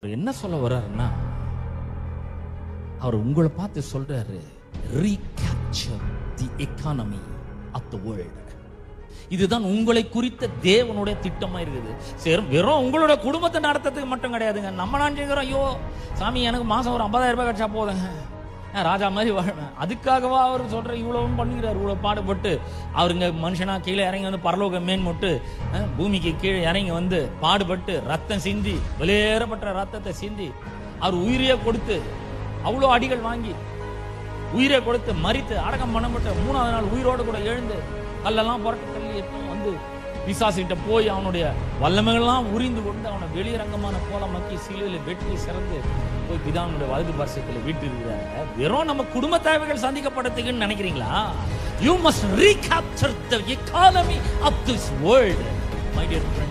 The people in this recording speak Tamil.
என்ன சொல்ல வர்றாருன்னா, அவர் உங்களை பார்த்து சொல்றாரு, recapture the economy of the world. இதுதான் உங்களை குறித்த தேவனுடைய திட்டமா இருக்குது. சரி, வெறும் உங்களோட குடும்பத்தை நடத்துறதுக்கு மட்டும் கிடையாதுங்க. நம்ம நான் கேட்கிறோம், ஐயோ சாமி எனக்கு மாசம் ஒரு 50,000 ரூபாய் கிடைச்சா போதுங்க, ராஜா மாதிரி வாழ்வேன். அதுக்காகவா அவர் சொல்ற இவ்வளவும் பண்ணுகிறார், இவ்வளவு பாடுபட்டு அவருங்க மனுஷனா கீழே இறங்கி வந்து பரலோக மேன்மொட்டு பூமிக்கு கீழே இறங்கி வந்து பாடுபட்டு ரத்தம் சிந்தி, வெளியேறப்பட்ட ரத்தத்தை சிந்தி அவர் உயிரையே கொடுத்து, அவ்வளோ அடிகள் வாங்கி உயிரை கொடுத்து மரித்து அடக்கம் பண்ணப்பட்ட 3ஆவது நாள் உயிரோடு கூட எழுந்து கல்லெல்லாம் புரட்டு தள்ளி வந்து பிசாசுகிட்ட போய் அவனுடைய வல்லமைகள்லாம் உரிந்து கொண்டு அவனை வெளியரங்கமான கோலமாக்கி சிலுவையில் வெட்டி சிறந்து போய் பிதாவுடைய வலது பார்சத்தில் வீட்டு இருக்கிறாங்க. வெறும் நம்ம குடும்ப தேவைகள் சந்திக்கப்படுறதுக்குன்னு நினைக்கிறீங்களா? You must recapture the economy of this world, my dear friend.